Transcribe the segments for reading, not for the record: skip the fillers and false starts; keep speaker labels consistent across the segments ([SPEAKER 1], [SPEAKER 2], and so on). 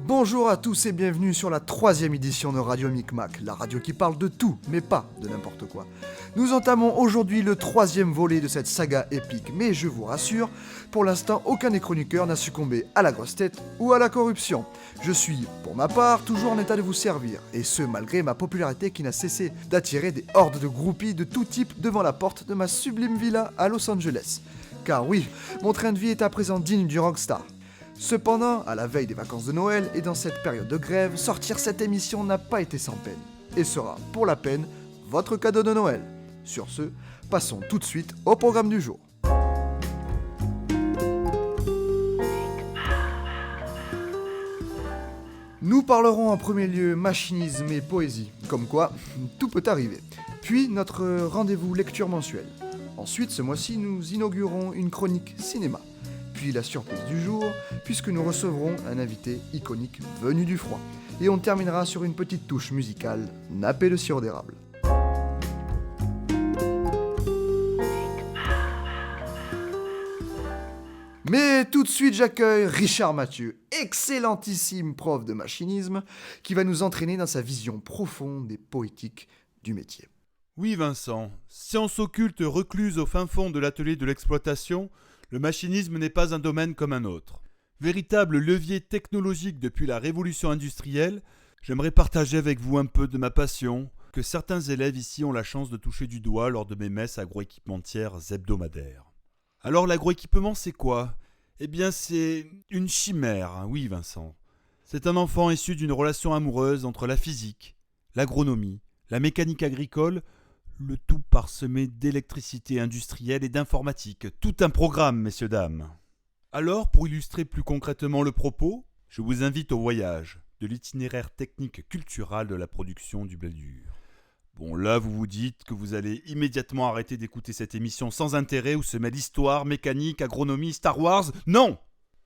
[SPEAKER 1] Bonjour à tous et bienvenue sur la 3e édition de Radio Micmac, la radio qui parle de tout, mais pas de n'importe quoi. Nous entamons aujourd'hui le 3e volet de cette saga épique, mais je vous rassure, pour l'instant, aucun des chroniqueurs n'a succombé à la grosse tête ou à la corruption. Je suis, pour ma part, toujours en état de vous servir, et ce malgré ma popularité qui n'a cessé d'attirer des hordes de groupies de tout type devant la porte de ma sublime villa à Los Angeles. Car oui, mon train de vie est à présent digne du rockstar. Cependant, à la veille des vacances de Noël et dans cette période de grève, sortir cette émission n'a pas été sans peine, et sera, pour la peine, votre cadeau de Noël. Sur ce, passons tout de suite au programme du jour. Nous parlerons en premier lieu machinisme et poésie, comme quoi tout peut arriver. Puis notre rendez-vous lecture mensuelle. Ensuite, ce mois-ci, nous inaugurons une chronique cinéma. Puis la surprise du jour, puisque nous recevrons un invité iconique venu du froid. Et on terminera sur une petite touche musicale, nappée de sirop d'érable. Mais tout de suite, j'accueille Richard Mathieu, excellentissime prof de machinisme, qui va nous entraîner dans sa vision profonde et poétique du métier.
[SPEAKER 2] Oui Vincent, science occulte recluse au fin fond de l'atelier de l'exploitation, le machinisme n'est pas un domaine comme un autre. Véritable levier technologique depuis la révolution industrielle, j'aimerais partager avec vous un peu de ma passion, que certains élèves ici ont la chance de toucher du doigt lors de mes messes agroéquipementières hebdomadaires. Alors l'agroéquipement c'est quoi ? Eh bien c'est une chimère, oui Vincent. C'est un enfant issu d'une relation amoureuse entre la physique, l'agronomie, la mécanique agricole, le tout parsemé d'électricité industrielle et d'informatique. Tout un programme, messieurs, dames. Alors, pour illustrer plus concrètement le propos, je vous invite au voyage de l'itinéraire technique culturel de la production du blé dur. Bon, là, vous vous dites que vous allez immédiatement arrêter d'écouter cette émission sans intérêt où se mêle histoire, mécanique, agronomie, Star Wars. Non !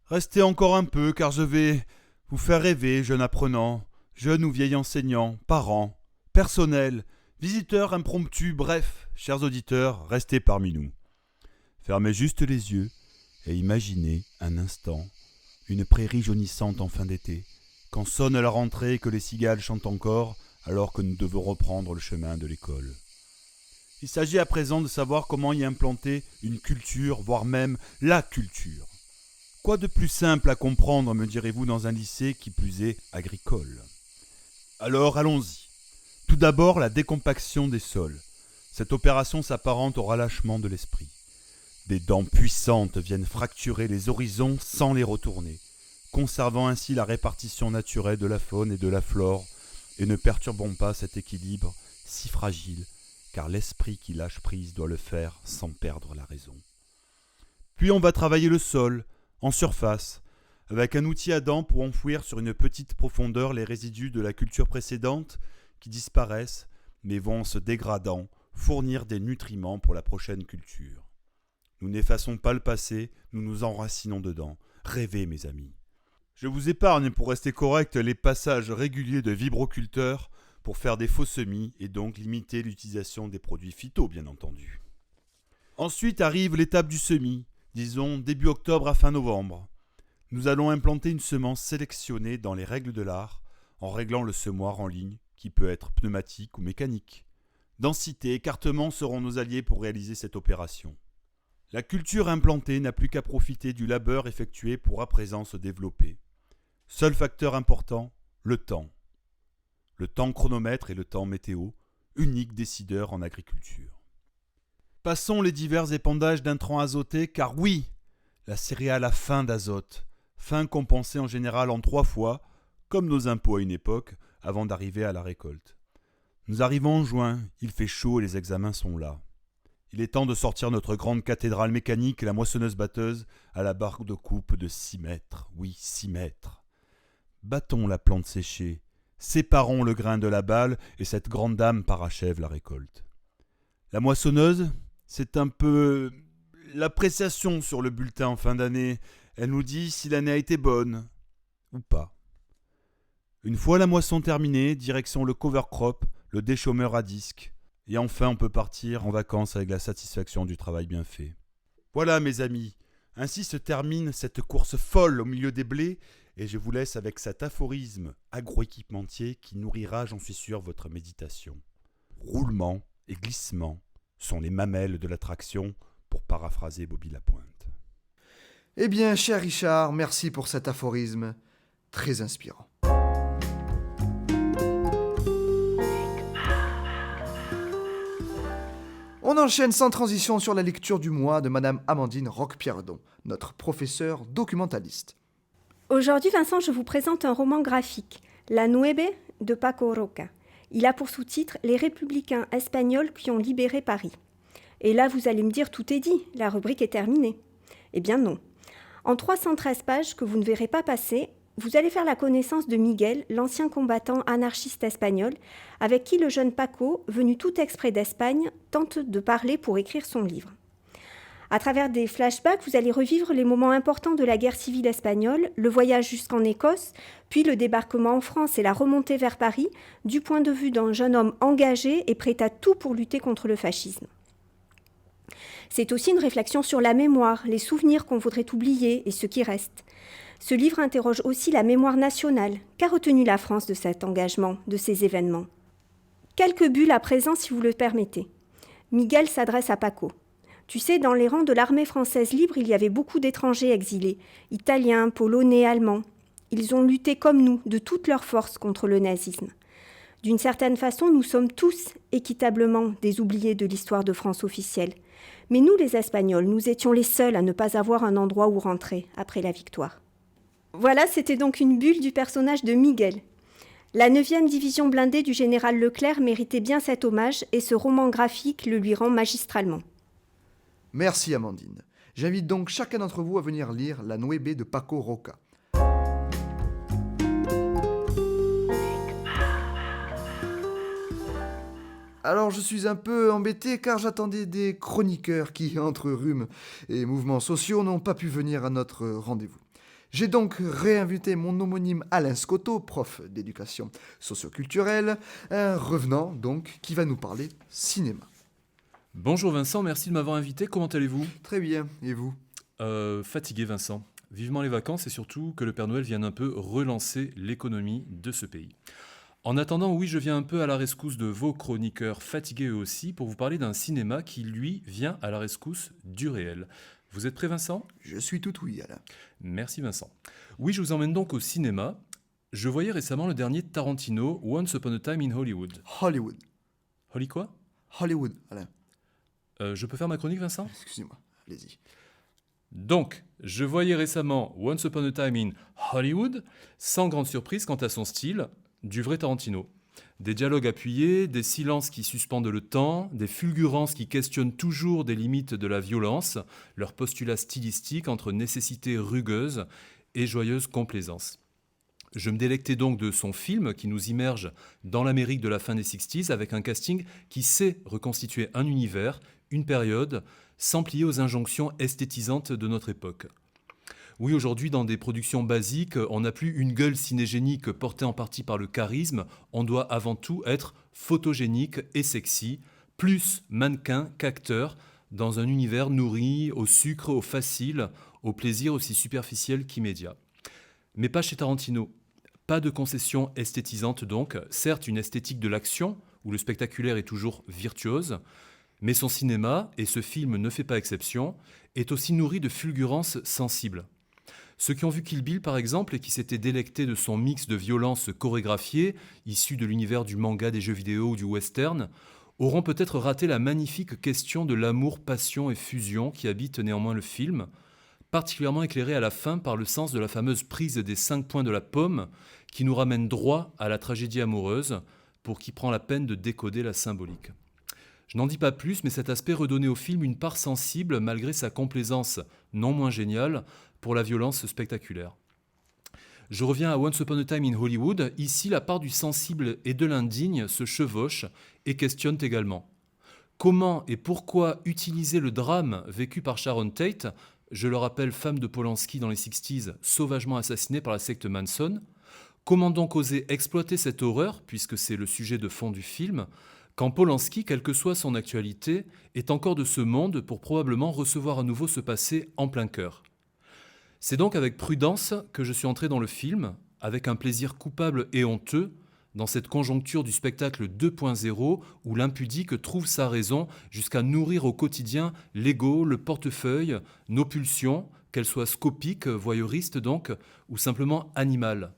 [SPEAKER 2] Restez encore un peu, car je vais vous faire rêver, jeune apprenant, jeune ou vieil enseignant, parent, personnel, visiteurs impromptus, bref, chers auditeurs, restez parmi nous. Fermez juste les yeux et imaginez un instant une prairie jaunissante en fin d'été, quand sonne la rentrée et que les cigales chantent encore, alors que nous devons reprendre le chemin de l'école. Il s'agit à présent de savoir comment y implanter une culture, voire même la culture. Quoi de plus simple à comprendre, me direz-vous, dans un lycée qui plus est agricole ? Alors allons-y. Tout d'abord, la décompaction des sols. Cette opération s'apparente au relâchement de l'esprit. Des dents puissantes viennent fracturer les horizons sans les retourner, conservant ainsi la répartition naturelle de la faune et de la flore, et ne perturbant pas cet équilibre si fragile, car l'esprit qui lâche prise doit le faire sans perdre la raison. Puis on va travailler le sol, en surface, avec un outil à dents pour enfouir sur une petite profondeur les résidus de la culture précédente, qui disparaissent, mais vont se dégradant, fournir des nutriments pour la prochaine culture. Nous n'effaçons pas le passé, nous nous enracinons dedans. Rêvez, mes amis. Je vous épargne, pour rester correct, les passages réguliers de vibroculteurs pour faire des faux semis et donc limiter l'utilisation des produits phyto, bien entendu. Ensuite arrive l'étape du semis, disons début octobre à fin novembre. Nous allons implanter une semence sélectionnée dans les règles de l'art, en réglant le semoir en ligne, qui peut être pneumatique ou mécanique. Densité, écartement seront nos alliés pour réaliser cette opération. La culture implantée n'a plus qu'à profiter du labeur effectué pour à présent se développer. Seul facteur important, le temps. Le temps chronomètre et le temps météo, unique décideur en agriculture. Passons les divers épandages d'intrants azotés, car oui, la céréale a faim d'azote, faim compensée en général en 3 fois, comme nos impôts à une époque, avant d'arriver à la récolte. Nous arrivons en juin, il fait chaud et les examens sont là. Il est temps de sortir notre grande cathédrale mécanique, la moissonneuse-batteuse, à la barre de coupe de 6 mètres. Oui, 6 mètres. Battons la plante séchée, séparons le grain de la balle et cette grande dame parachève la récolte. La moissonneuse, c'est un peu l'appréciation sur le bulletin en fin d'année. Elle nous dit si l'année a été bonne ou pas. Une fois la moisson terminée, direction le cover crop, le déchômeur à disque. Et enfin, on peut partir en vacances avec la satisfaction du travail bien fait. Voilà, mes amis, ainsi se termine cette course folle au milieu des blés Et je vous laisse avec cet aphorisme agroéquipementier qui nourrira, j'en suis sûr, votre méditation. Roulement et glissement sont les mamelles de l'attraction, pour paraphraser Bobby Lapointe.
[SPEAKER 1] Eh bien, cher Richard, merci pour cet aphorisme très inspirant. On enchaîne sans transition sur la lecture du mois de Madame Amandine Roque-Pierredon, notre professeure documentaliste.
[SPEAKER 3] Aujourd'hui, Vincent, je vous présente un roman graphique, La Nueve de Paco Roca. Il a pour sous-titre « Les républicains espagnols qui ont libéré Paris ». Et là, vous allez me dire, tout est dit, la rubrique est terminée. Eh bien non. En 313 pages que vous ne verrez pas passer, vous allez faire la connaissance de Miguel, l'ancien combattant anarchiste espagnol, avec qui le jeune Paco, venu tout exprès d'Espagne, tente de parler pour écrire son livre. À travers des flashbacks, vous allez revivre les moments importants de la guerre civile espagnole, le voyage jusqu'en Écosse, puis le débarquement en France et la remontée vers Paris, du point de vue d'un jeune homme engagé et prêt à tout pour lutter contre le fascisme. C'est aussi une réflexion sur la mémoire, les souvenirs qu'on voudrait oublier et ce qui reste. Ce livre interroge aussi la mémoire nationale. Qu'a retenu la France de cet engagement, de ces événements ? Quelques bulles à présent, si vous le permettez. Miguel s'adresse à Paco. Tu sais, dans les rangs de l'armée française libre, il y avait beaucoup d'étrangers exilés, italiens, polonais, allemands. Ils ont lutté comme nous, de toute leur force, contre le nazisme. D'une certaine façon, nous sommes tous équitablement des oubliés de l'histoire de France officielle. Mais nous, les Espagnols, nous étions les seuls à ne pas avoir un endroit où rentrer après la victoire. Voilà, c'était donc une bulle du personnage de Miguel. La 9e division blindée du général Leclerc méritait bien cet hommage et ce roman graphique le lui rend magistralement.
[SPEAKER 1] Merci Amandine. J'invite donc chacun d'entre vous à venir lire La Nueve de Paco Roca. Alors je suis un peu embêté car j'attendais des chroniqueurs qui, entre rhumes et mouvements sociaux, n'ont pas pu venir à notre rendez-vous. J'ai donc réinvité mon homonyme Alain Scotto, prof d'éducation socioculturelle, un revenant donc qui va nous parler cinéma.
[SPEAKER 4] Bonjour Vincent, merci de m'avoir invité, comment allez-vous ?
[SPEAKER 1] Très bien, et vous ?
[SPEAKER 4] Fatigué Vincent, vivement les vacances et surtout que le Père Noël vienne un peu relancer l'économie de ce pays. En attendant, oui, je viens un peu à la rescousse de vos chroniqueurs fatigués eux aussi pour vous parler d'un cinéma qui, lui, vient à la rescousse du réel. Vous êtes prêt Vincent ?
[SPEAKER 1] Je suis tout oui, Alain.
[SPEAKER 4] Merci Vincent. Oui, je vous emmène donc au cinéma. Je voyais récemment le dernier Tarantino, Once Upon a Time in Hollywood.
[SPEAKER 1] Hollywood.
[SPEAKER 4] Holly quoi ?
[SPEAKER 1] Hollywood, Alain.
[SPEAKER 4] Je peux faire ma chronique Vincent ?
[SPEAKER 1] Excusez-moi, allez-y.
[SPEAKER 4] Donc, je voyais récemment Once Upon a Time in Hollywood, sans grande surprise quant à son style, du vrai Tarantino. Des dialogues appuyés, des silences qui suspendent le temps, des fulgurances qui questionnent toujours des limites de la violence, leur postulat stylistique entre nécessité rugueuse et joyeuse complaisance. Je me délectais donc de son film qui nous immerge dans l'Amérique de la fin des 60s avec un casting qui sait reconstituer un univers, une période, sans plier aux injonctions esthétisantes de notre époque. Oui, aujourd'hui, dans des productions basiques, on n'a plus une gueule cinégénique portée en partie par le charisme, on doit avant tout être photogénique et sexy, plus mannequin qu'acteur, dans un univers nourri au sucre, au facile, au plaisir aussi superficiel qu'immédiat. Mais pas chez Tarantino. Pas de concession esthétisante donc, certes une esthétique de l'action, où le spectaculaire est toujours virtuose, mais son cinéma, et ce film ne fait pas exception, est aussi nourri de fulgurances sensibles. Ceux qui ont vu Kill Bill, par exemple, et qui s'étaient délectés de son mix de violence chorégraphiée, issu de l'univers du manga, des jeux vidéo ou du western, auront peut-être raté la magnifique question de l'amour, passion et fusion qui habite néanmoins le film, particulièrement éclairée à la fin par le sens de la fameuse prise des 5 points de la pomme, qui nous ramène droit à la tragédie amoureuse, pour qui prend la peine de décoder la symbolique. Je n'en dis pas plus, mais cet aspect redonnait au film une part sensible malgré sa complaisance non moins géniale pour la violence spectaculaire. Je reviens à Once Upon a Time in Hollywood. Ici, la part du sensible et de l'indigne se chevauche et questionne également. Comment et pourquoi utiliser le drame vécu par Sharon Tate, je le rappelle, femme de Polanski dans les 60s, sauvagement assassinée par la secte Manson ? Comment donc oser exploiter cette horreur, puisque c'est le sujet de fond du film, quand Polanski, quelle que soit son actualité, est encore de ce monde pour probablement recevoir à nouveau ce passé en plein cœur ? C'est donc avec prudence que je suis entré dans le film, avec un plaisir coupable et honteux, dans cette conjoncture du spectacle 2.0 où l'impudique trouve sa raison jusqu'à nourrir au quotidien l'ego, le portefeuille, nos pulsions, qu'elles soient scopiques, voyeuristes donc, ou simplement animales.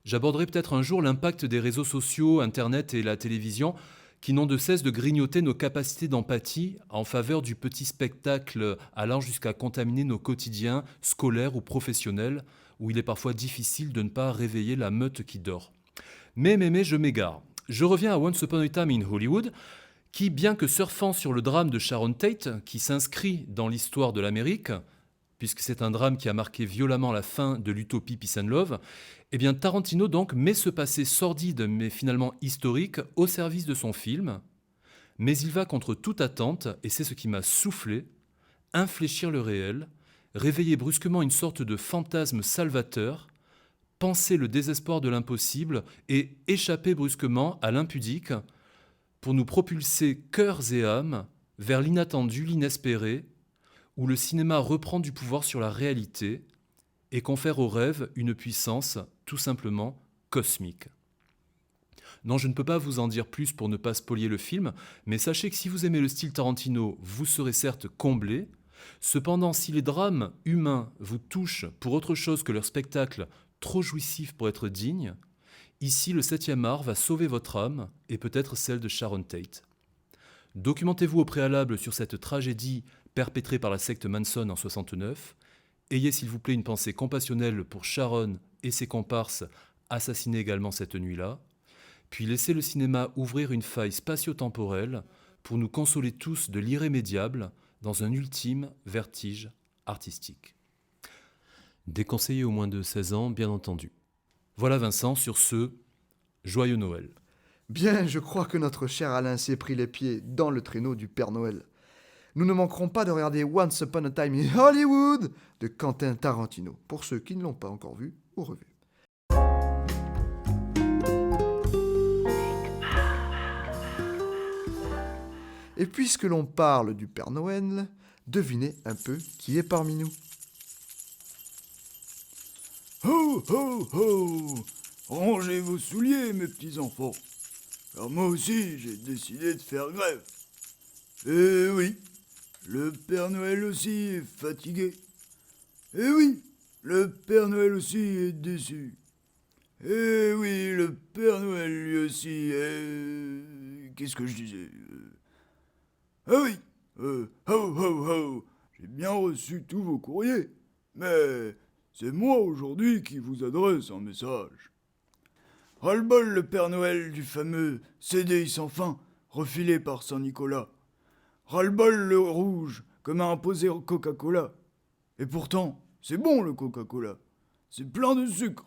[SPEAKER 4] J'aborderai peut-être un jour l'impact des réseaux sociaux, Internet et la télévision qui n'ont de cesse de grignoter nos capacités d'empathie en faveur du petit spectacle allant jusqu'à contaminer nos quotidiens scolaires ou professionnels où il est parfois difficile de ne pas réveiller la meute qui dort. Mais, je m'égare. Je reviens à Once Upon a Time in Hollywood, qui, bien que surfant sur le drame de Sharon Tate, qui s'inscrit dans l'histoire de l'Amérique, puisque c'est un drame qui a marqué violemment la fin de l'utopie Peace and Love, eh bien Tarantino donc met ce passé sordide mais finalement historique au service de son film, mais il va contre toute attente, et c'est ce qui m'a soufflé, infléchir le réel, réveiller brusquement une sorte de fantasme salvateur, penser le désespoir de l'impossible et échapper brusquement à l'impudique pour nous propulser cœurs et âmes vers l'inattendu, l'inespéré, où le cinéma reprend du pouvoir sur la réalité et confère au rêve une puissance tout simplement cosmique. Non, je ne peux pas vous en dire plus pour ne pas spolier le film, mais sachez que si vous aimez le style Tarantino, vous serez certes comblé. Cependant, si les drames humains vous touchent pour autre chose que leur spectacle trop jouissif pour être digne, ici le 7e art va sauver votre âme et peut-être celle de Sharon Tate. Documentez-vous au préalable sur cette tragédie perpétrée par la secte Manson en 69. Ayez s'il vous plaît une pensée compassionnelle pour Sharon et ses comparses assassinés également cette nuit-là. Puis laissez le cinéma ouvrir une faille spatio-temporelle pour nous consoler tous de l'irrémédiable dans un ultime vertige artistique. Déconseillé aux moins de 16 ans, bien entendu. Voilà Vincent, sur ce, joyeux Noël.
[SPEAKER 1] Bien, je crois que notre cher Alain s'est pris les pieds dans le traîneau du Père Noël. Nous ne manquerons pas de regarder Once Upon a Time in Hollywood de Quentin Tarantino, pour ceux qui ne l'ont pas encore vu ou revu. Et puisque l'on parle du Père Noël, devinez un peu qui est parmi nous.
[SPEAKER 5] Ho, ho, ho! Rangez vos souliers, mes petits enfants. Car moi aussi, j'ai décidé de faire grève. Eh oui, le Père Noël aussi est fatigué. Eh oui, le Père Noël aussi est déçu. Eh oui, le Père Noël lui aussi est... Qu'est-ce que je disais? Ah oui, ho, ho, ho! J'ai bien reçu tous vos courriers, mais... c'est moi aujourd'hui qui vous adresse un message. Ras-le-bol le Père Noël du fameux CDI sans fin refilé par Saint-Nicolas. Ras-le-bol le rouge que m'a imposé Coca-Cola. Et pourtant, c'est bon le Coca-Cola. C'est plein de sucre.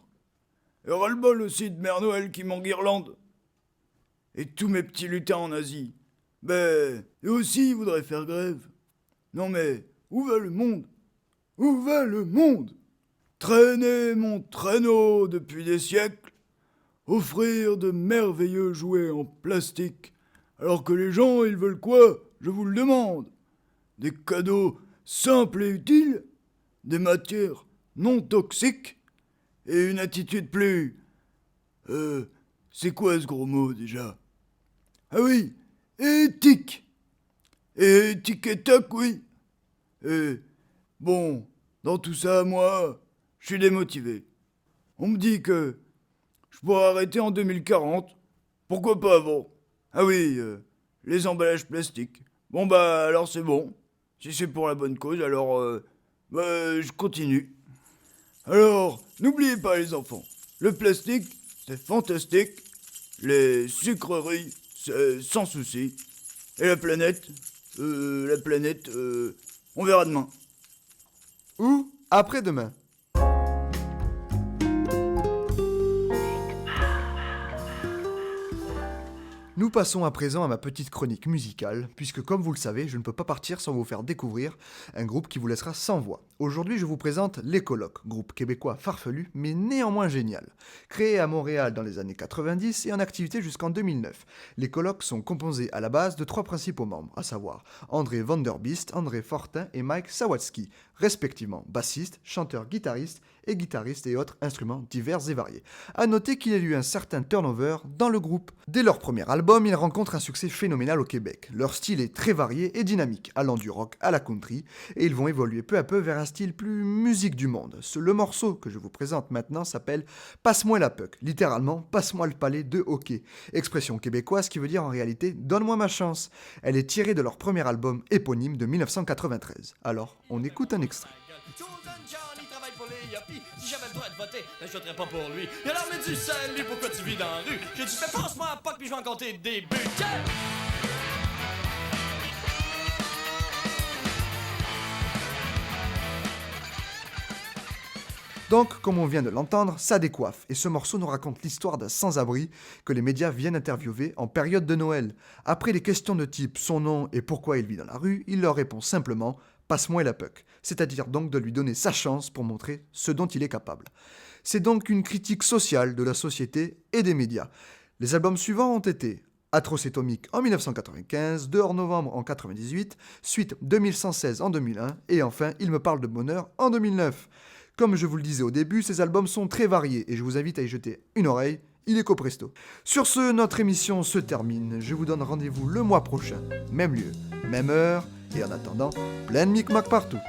[SPEAKER 5] Et ras-le-bol aussi de Mère Noël qui m'enguirlande. Et tous mes petits lutins en Asie. Ben, eux aussi ils voudraient faire grève. Non mais, où va le monde? Où va le monde? Traîner mon traîneau depuis des siècles, offrir de merveilleux jouets en plastique, alors que les gens, ils veulent quoi? Je vous le demande. Des cadeaux simples et utiles, des matières non toxiques, et une attitude plus... c'est quoi ce gros mot déjà? Ah oui, éthique. Et tic et toc, oui. Et bon, dans tout ça, moi... je suis démotivé. On me dit que je pourrais arrêter en 2040. Pourquoi pas avant? Ah oui, les emballages plastiques. Bon bah alors c'est bon. Si c'est pour la bonne cause, alors je continue. Alors, n'oubliez pas les enfants. Le plastique, c'est fantastique. Les sucreries, c'est sans souci. Et la planète, on verra demain.
[SPEAKER 1] Ou après-demain. Nous passons à présent à ma petite chronique musicale, puisque comme vous le savez, je ne peux pas partir sans vous faire découvrir un groupe qui vous laissera sans voix. Aujourd'hui, je vous présente Les Colocs, groupe québécois farfelu, mais néanmoins génial. Créé à Montréal dans les années 90 et en activité jusqu'en 2009, Les Colocs sont composés à la base de 3 principaux membres, à savoir André Vanderbeest, André Fortin et Mike Sawatsky, respectivement bassiste, chanteur, guitariste et autres instruments divers et variés. A noter qu'il y a eu un certain turnover dans le groupe. Dès leur premier album, ils rencontrent un succès phénoménal au Québec. Leur style est très varié et dynamique, allant du rock à la country, et ils vont évoluer peu à peu vers un style plus musique du monde. Le morceau que je vous présente maintenant s'appelle « Passe-moi la puck », littéralement « Passe-moi le palais de hockey », expression québécoise qui veut dire en réalité « Donne-moi ma chance ». Elle est tirée de leur premier album éponyme de 1993. Alors, on écoute un extrait.
[SPEAKER 6] Si j'avais le droit de voter, je voterais pas pour lui. Et alors me dit salut, pourquoi tu vis dans la rue? J'ai dit passe-moi à POC puis je vais en compter des buts.
[SPEAKER 1] Donc, comme on vient de l'entendre, ça décoiffe, et ce morceau nous raconte l'histoire d'un sans-abri que les médias viennent interviewer en période de Noël. Après les questions de type son nom et pourquoi il vit dans la rue, il leur répond simplement « Passe-moi la puck », c'est-à-dire donc de lui donner sa chance pour montrer ce dont il est capable. C'est donc une critique sociale de la société et des médias. Les albums suivants ont été Atrocétomique en 1995, Dehors Novembre en 1998, Suite 2116 en 2001 et enfin Il me parle de bonheur en 2009. Comme je vous le disais au début, ces albums sont très variés et je vous invite à y jeter une oreille, il est presto. Sur ce, notre émission se termine. Je vous donne rendez-vous le mois prochain, même lieu, même heure, et en attendant, plein de micmac partout.